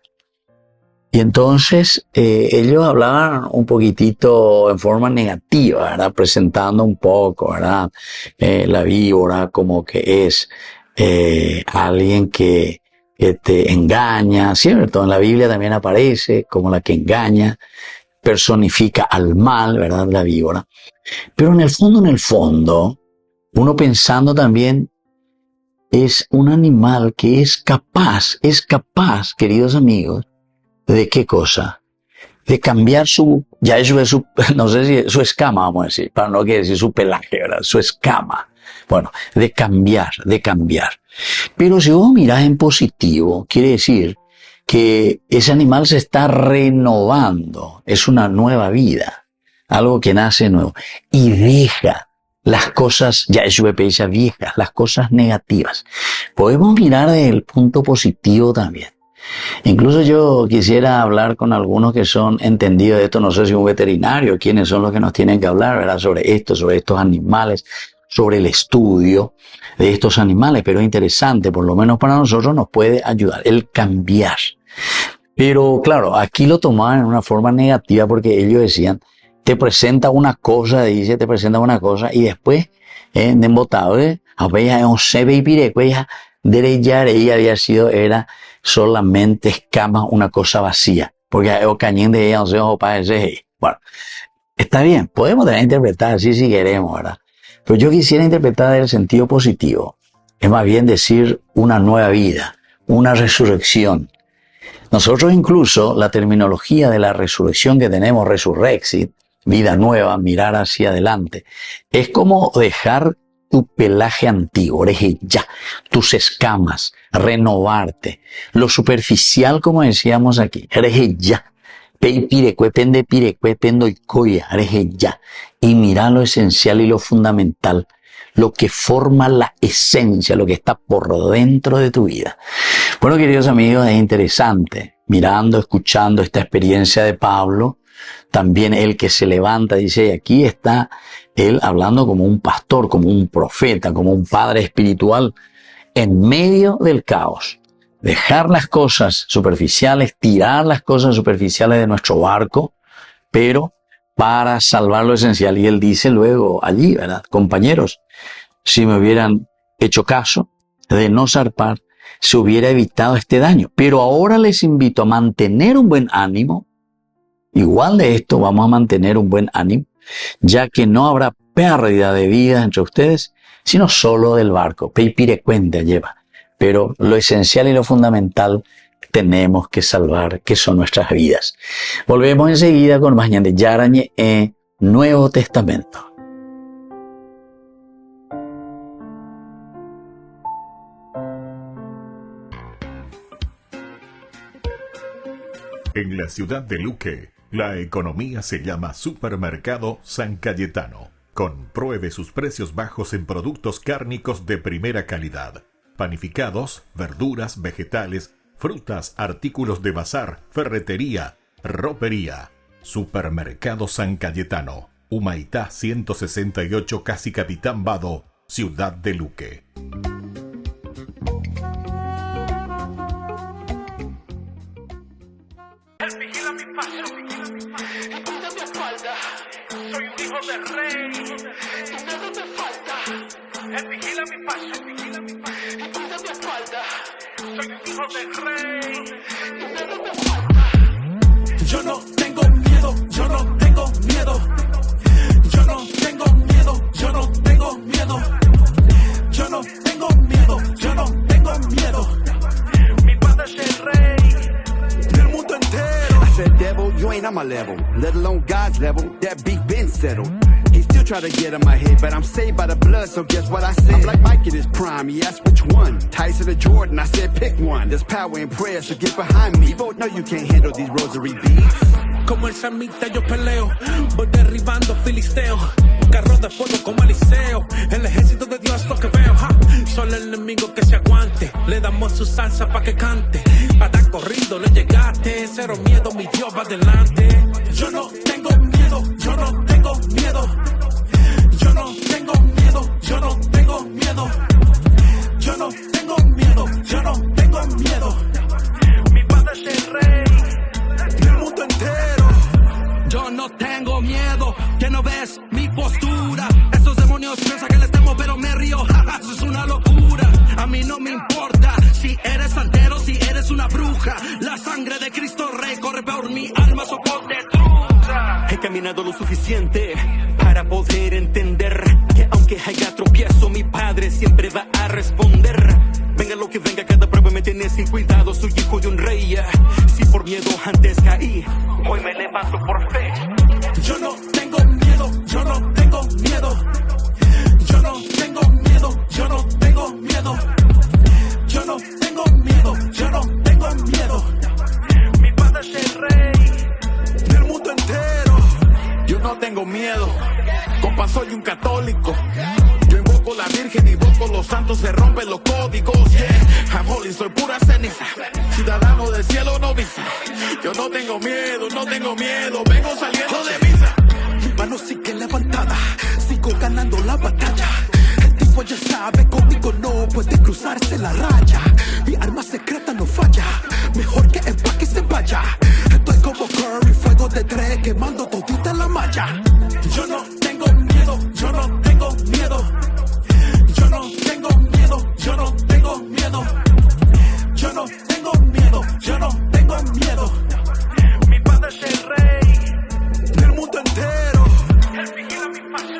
Y entonces ellos hablaban un poquitito en forma negativa, ¿verdad? Presentando un poco, ¿verdad? La víbora como que es alguien que te engaña, ¿cierto? En la Biblia también aparece como la que engaña, personifica al mal, ¿verdad? La víbora. Pero en el fondo, uno pensando también, es un animal que es capaz, queridos amigos, ¿de qué cosa? De cambiar no sé si su escama, vamos a decir, para no decir su pelaje, ¿verdad? Su escama. Bueno, de cambiar. Pero si vos mirás en positivo, quiere decir que ese animal se está renovando, es una nueva vida, algo que nace nuevo, y deja las cosas, viejas, las cosas negativas. Podemos mirar desde el punto positivo también. Incluso yo quisiera hablar con algunos que son entendidos de esto, no sé si un veterinario, quiénes son los que nos tienen que hablar, ¿verdad? Sobre estos animales, sobre el estudio de estos animales, pero es interesante, por lo menos para nosotros nos puede ayudar, el cambiar. Pero claro, aquí lo tomaban en una forma negativa porque ellos decían te presenta una cosa, y después, de embotado, había un sebe y pirecueja, era solamente escamas, una cosa vacía, porque el cañón de ella, bueno, está bien, podemos también interpretar así si queremos, ¿verdad? Pero yo quisiera interpretar en el sentido positivo, es más bien decir una nueva vida, una resurrección. Nosotros incluso, la terminología de la resurrección que tenemos, resurrexit, vida nueva, mirar hacia adelante, es como dejar tu pelaje antiguo, ya, tus escamas, renovarte, lo superficial como decíamos aquí, ya, ya, y mirar lo esencial y lo fundamental, lo que forma la esencia, lo que está por dentro de tu vida. Bueno, queridos amigos, es interesante, mirando, escuchando esta experiencia de Pablo, también el que se levanta, dice, y aquí está él hablando como un pastor, como un profeta, como un padre espiritual, en medio del caos. Dejar las cosas superficiales, tirar las cosas superficiales de nuestro barco, pero para salvar lo esencial. Y él dice luego allí, ¿verdad? Compañeros, si me hubieran hecho caso de no zarpar, se hubiera evitado este daño. Pero ahora les invito a mantener un buen ánimo. Igual de esto vamos a mantener un buen ánimo, ya que no habrá pérdida de vidas entre ustedes, sino solo del barco. Peipirecuente lleva. Pero lo esencial y lo fundamental tenemos que salvar, que son nuestras vidas. Volvemos enseguida con más Ñande Yarañe en Nuevo Testamento. En la ciudad de Luque, la economía se llama Supermercado San Cayetano. Compruebe sus precios bajos en productos cárnicos de primera calidad. Panificados, verduras, vegetales, frutas, artículos de bazar, ferretería, ropería. Supermercado San Cayetano, Humaitá 168, Casi Capitán Vado, ciudad de Luque. Soy un hijo del rey, dinero me falta. Él vigila mi paso, vigila mi paso. Y cuida mi espalda. Soy un hijo del rey, dinero me falta. Yo no tengo miedo, yo no tengo miedo. Yo no tengo miedo, yo no tengo miedo. Yo no tengo miedo, yo no tengo miedo. Mi padre es el rey del mundo entero. I said, devil, you ain't on my level, let alone God's level. That beef been settled. He still try to get in my head, but I'm saved by the blood, so guess what I said? I'm like Mike in his prime, he asked which one. Tyson or Jordan, I said pick one. There's power in prayer, so get behind me. You both know you can't handle these rosary beats. Como el samita yo peleo, voy derribando filisteos. Carros de fuego como Eliseo, el ejército de Dios lo que veo. Ja. Solo el enemigo que se aguante, le damos su salsa pa' que cante. Para corrido le llegaste, cero miedo, mi Dios va adelante. Yo no tengo miedo, yo no tengo miedo. Yo no tengo miedo, yo no tengo miedo. Yo no tengo miedo, yo no tengo miedo. Mi padre es el rey del mundo entero. Yo no tengo miedo, que no ves mi postura. Esos demonios piensan que les temo, pero me río. Eso es una locura. A mí no me importa si eres santero, si eres una bruja. La sangre de Cristo Rey corre por mi alma, soporte trucha. He caminado lo suficiente para poder entender que aunque haya tropiezo, mi padre siempre va a responder. Venga lo que venga, cada prueba me tiene sin cuidado. Soy hijo de un rey. Si por miedo antes caí, hoy me levanto por fe. Yo no tengo miedo, yo no tengo miedo. Yo no tengo miedo, yo no tengo miedo. Yo no tengo miedo, yo no tengo miedo. Mi padre es el rey del mundo entero. Yo no tengo miedo, compa, soy un católico. Yo invoco la Virgen, invoco los santos, se rompen los códigos. Yeah, I'm holy, soy pura ceniza. Ciudadano del cielo, no visa. Yo no tengo miedo, no tengo miedo. Vengo saliendo de misa. Mi mano sigue levantada, sigo ganando la batalla. El tipo ya sabe, conmigo no puede cruzarse la raya. Mi arma secreta no falla, mejor que empaque y se vaya. Estoy como Curry, fuego de tres quemando todita la malla. Yo no tengo miedo, yo no tengo miedo. Yo no tengo miedo, yo no tengo miedo. Yo no tengo miedo, yo no tengo miedo. Mi padre es el rey del mundo entero. Él vigila mi paso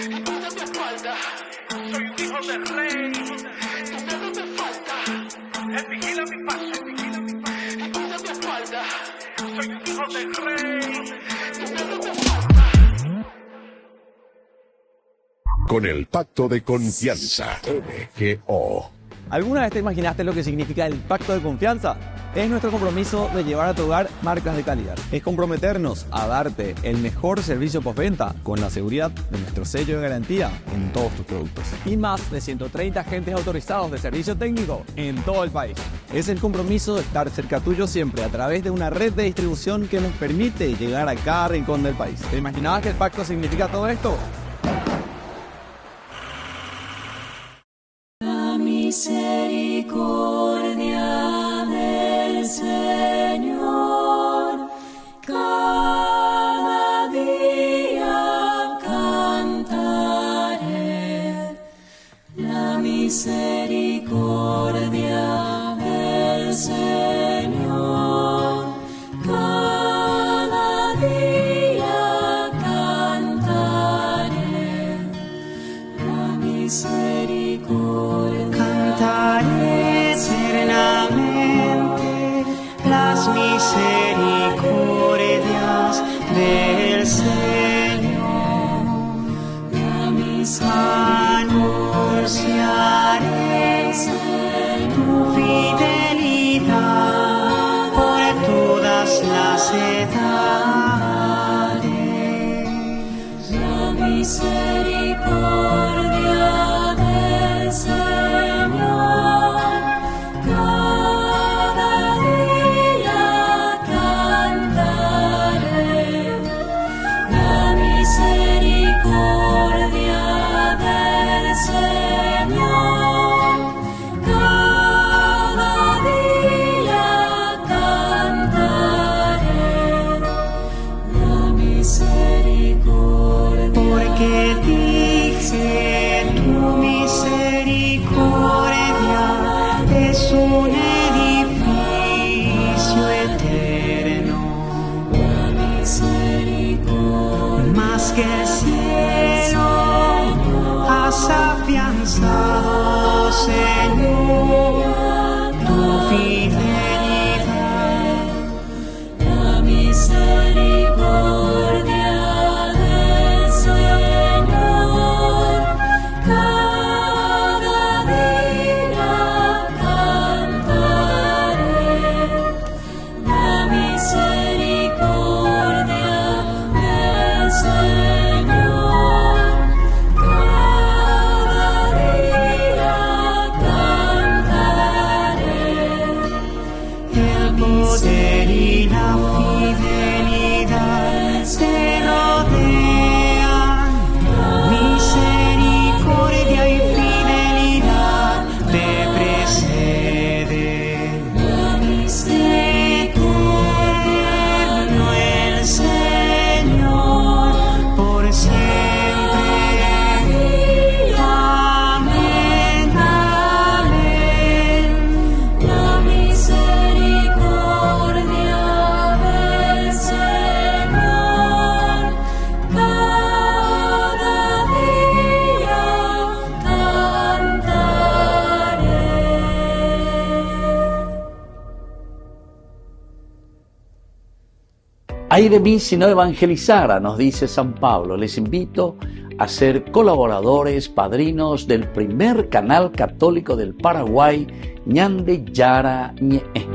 y cuida mi espalda. Soy un hijo del rey. Tu miedo me falta. Él vigila mi paso y cuida mi espalda. Soy un hijo del rey. Tu miedo me falta. Con el pacto de confianza, MGO. ¿Alguna vez te imaginaste lo que significa el pacto de confianza? Es nuestro compromiso de llevar a tu hogar marcas de calidad. Es comprometernos a darte el mejor servicio postventa con la seguridad de nuestro sello de garantía en todos tus productos. Y más de 130 agentes autorizados de servicio técnico en todo el país. Es el compromiso de estar cerca tuyo siempre a través de una red de distribución que nos permite llegar a cada rincón del país. ¿Te imaginabas que el pacto significa todo esto? Misericordia del Señor, cada día cantaré. La misericordia del Señor, cada día cantaré. La misericordia. Cantaré eternamente las misericordias del Señor. Anunciaré tu fidelidad por todas las edades. La misericordia del Señor, cada día cantaré. La misericordia del Señor, cada día cantaré. La misericordia. Porque dije tu misericordia es un edificio eterno, más que el cielo has afianzado, Señor, tu fidelidad. La misericordia del Señor, cada día cantaré. La misericordia del Señor, cada día cantaré. El poder y la fidelidad te rodean, misericordia y fidelidad te preceden. Eterno el Señor, por siempre. Amén, amén. La misericordia del Señor, cada día cantaré. Ay de mí si no evangelizara, nos dice San Pablo. Les invito a ser colaboradores, padrinos del primer canal católico del Paraguay, Ñande Yara Ñe'e.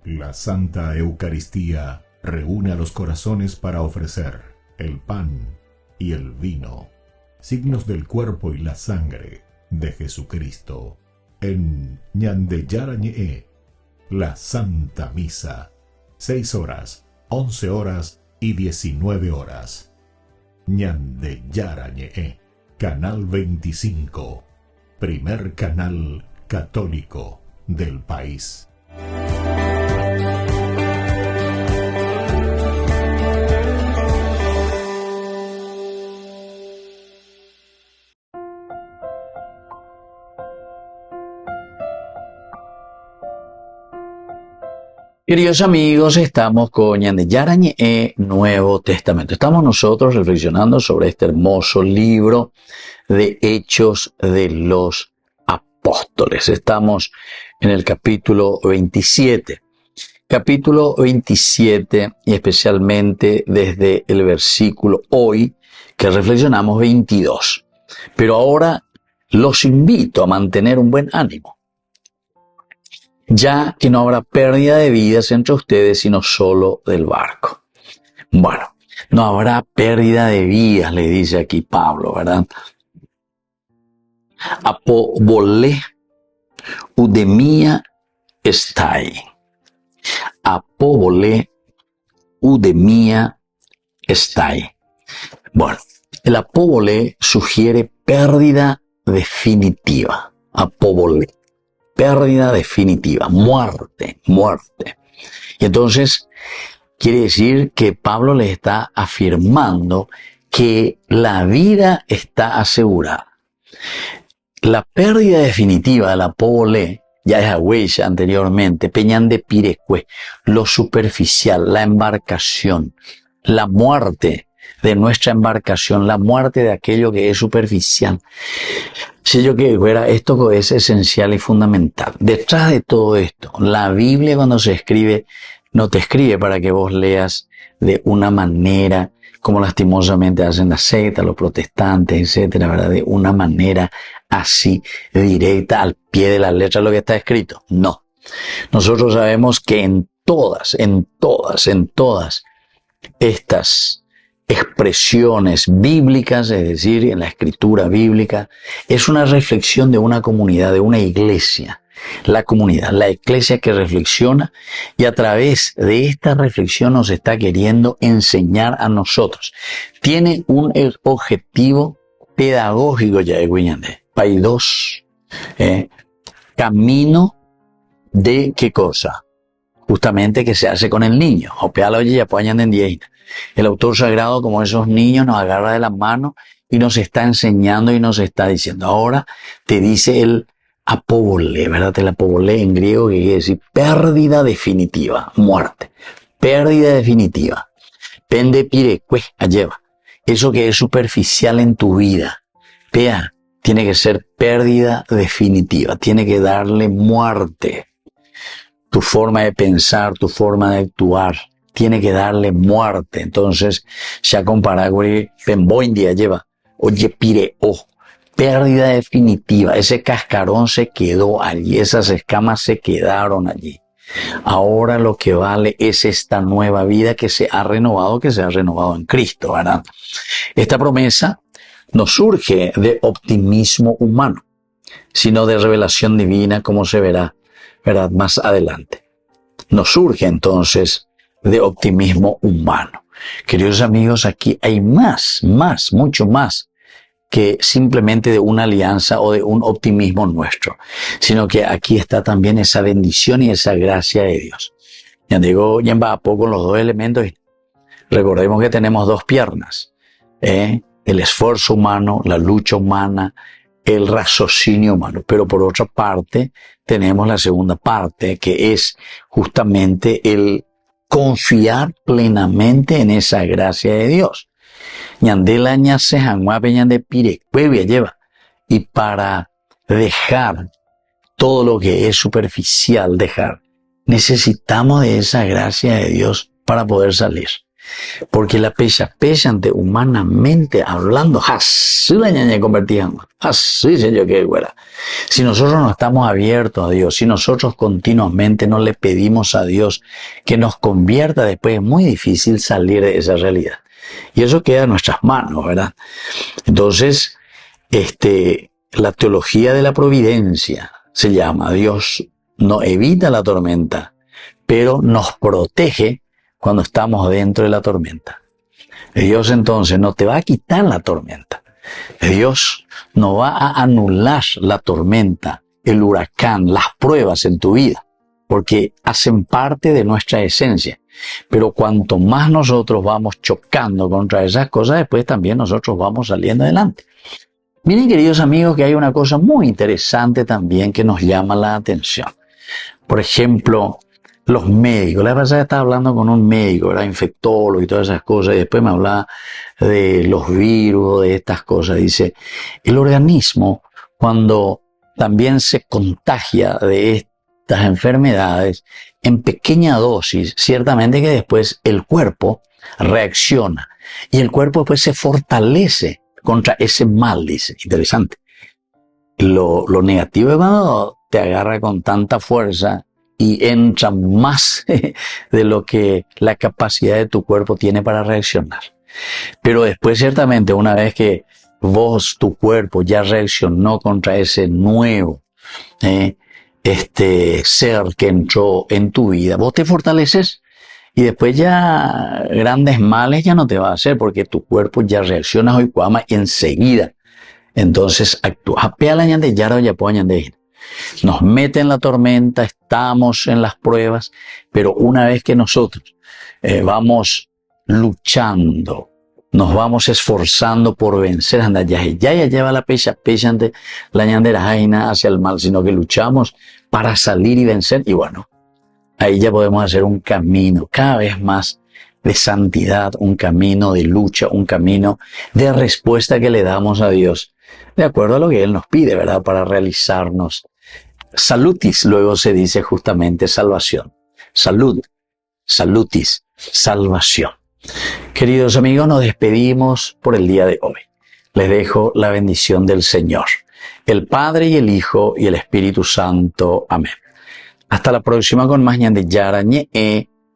La Santa Eucaristía reúne a los corazones para ofrecer el pan y el vino, signos del cuerpo y la sangre de Jesucristo. En Ñande Yara Ñe'e, la Santa Misa, 6 horas, 11 horas y 19 horas. Ñande Yara Ñe'e, Canal 25, primer canal católico del país. Queridos amigos, estamos con Ñande Yarañe Nuevo Testamento. Estamos nosotros reflexionando sobre este hermoso libro de Hechos de los Apóstoles. Estamos en el capítulo 27. Capítulo 27 y especialmente desde el versículo hoy que reflexionamos 22. Pero ahora los invito a mantener un buen ánimo, ya que no habrá pérdida de vidas entre ustedes, sino solo del barco. Bueno, no habrá pérdida de vidas, le dice aquí Pablo, ¿verdad? Apobole udemia estai. Apobole udemia estai. Bueno, el apobole sugiere pérdida definitiva. Apobole. Pérdida definitiva, muerte. Y entonces quiere decir que Pablo le está afirmando que la vida está asegurada. La pérdida definitiva de la apobole, ya es agüella anteriormente, peñan de pirecue, lo superficial, la embarcación, la muerte de nuestra embarcación, la muerte de aquello que es superficial. Si yo que fuera, esto es esencial y fundamental. Detrás de todo esto, la Biblia cuando se escribe, no te escribe para que vos leas de una manera, como lastimosamente hacen las sectas, los protestantes, etcétera, ¿verdad? De una manera así, directa, al pie de la letra lo que está escrito. No. Nosotros sabemos que en todas estas expresiones bíblicas, es decir, en la escritura bíblica, es una reflexión de una comunidad, de una iglesia. La comunidad, la iglesia que reflexiona y a través de esta reflexión nos está queriendo enseñar a nosotros. Tiene un objetivo pedagógico ya de Guiñande. Paidos, camino de qué cosa? Justamente que se hace con el niño. Opeala oye y apoyan en dieina. El autor sagrado, como esos niños, nos agarra de la mano y nos está enseñando y nos está diciendo. Ahora te dice el apobole, ¿verdad? El apobole en griego que quiere decir pérdida definitiva, muerte. Pérdida definitiva. Pende pirecue, alleva. Eso que es superficial en tu vida. Pea, tiene que ser pérdida definitiva. Tiene que darle muerte. Tu forma de pensar, tu forma de actuar. Tiene que darle muerte. Entonces, ya comparagüe, Pemboindia lleva, oye, pireo, pérdida definitiva. Ese cascarón se quedó allí, esas escamas se quedaron allí. Ahora lo que vale es esta nueva vida que se ha renovado en Cristo, ¿verdad? Esta promesa no surge de optimismo humano, sino de revelación divina, como se verá, ¿verdad? Más adelante. No surge entonces de optimismo humano. Queridos amigos, aquí hay mucho más que simplemente de una alianza o de un optimismo nuestro, sino que aquí está también esa bendición y esa gracia de Dios. Ya digo, ya va a poco los dos elementos. Recordemos que tenemos dos piernas, el esfuerzo humano, la lucha humana, el raciocinio humano, pero por otra parte tenemos la segunda parte, que es justamente el confiar plenamente en esa gracia de Dios. Ñandela ñase janguape ñande pirecuevia lleva. Y para dejar todo lo que es superficial, necesitamos de esa gracia de Dios para poder salir. Porque la ante humanamente hablando, así la ñaña convertida, así se yo que fuera. Si nosotros no estamos abiertos a Dios, si nosotros continuamente no le pedimos a Dios que nos convierta, después es muy difícil salir de esa realidad. Y eso queda en nuestras manos, ¿verdad? Entonces, la teología de la providencia se llama. Dios no evita la tormenta, pero nos protege cuando estamos dentro de la tormenta. Dios entonces no te va a quitar la tormenta. Dios no va a anular la tormenta, el huracán, las pruebas en tu vida, porque hacen parte de nuestra esencia. Pero cuanto más nosotros vamos chocando contra esas cosas, después también nosotros vamos saliendo adelante. Miren, queridos amigos, que hay una cosa muy interesante también que nos llama la atención. Por ejemplo, los médicos. La vez pasada estaba hablando con un médico, era infectólogo y todas esas cosas, y después me hablaba de los virus, de estas cosas. Dice, el organismo, cuando también se contagia de estas enfermedades, en pequeña dosis, ciertamente que después el cuerpo reacciona, y el cuerpo después se fortalece contra ese mal, dice. Interesante. Lo negativo es cuando te agarra con tanta fuerza y entra más de lo que la capacidad de tu cuerpo tiene para reaccionar. Pero después, ciertamente, una vez que tu cuerpo ya reaccionó contra ese nuevo ser que entró en tu vida, vos te fortaleces y después ya grandes males ya no te va a hacer porque tu cuerpo ya reacciona hoy cuama y enseguida. Entonces actúa. Nos mete en la tormenta, estamos en las pruebas, pero una vez que nosotros vamos luchando, nos vamos esforzando por vencer, anda, ya lleva la pecha ante la ñandera jaina hacia el mal, sino que luchamos para salir y vencer, y bueno, ahí ya podemos hacer un camino cada vez más de santidad, un camino de lucha, un camino de respuesta que le damos a Dios, de acuerdo a lo que Él nos pide, ¿verdad? Para realizarnos. Salutis, luego se dice justamente salvación. Salud, salutis, salvación. Queridos amigos, nos despedimos por el día de hoy. Les dejo la bendición del Señor, el Padre y el Hijo y el Espíritu Santo. Amén. Hasta la próxima con más Ñande Yarañe,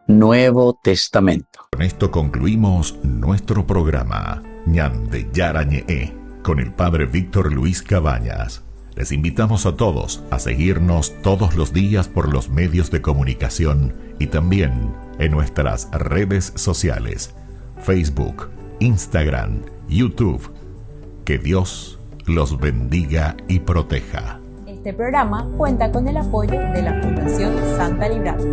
Nuevo Testamento. Con esto concluimos nuestro programa Ñande Yarañe con el Padre Víctor Luis Cabañas. Les invitamos a todos a seguirnos todos los días por los medios de comunicación y también en nuestras redes sociales, Facebook, Instagram, YouTube. Que Dios los bendiga y proteja. Este programa cuenta con el apoyo de la Fundación Santa Librada.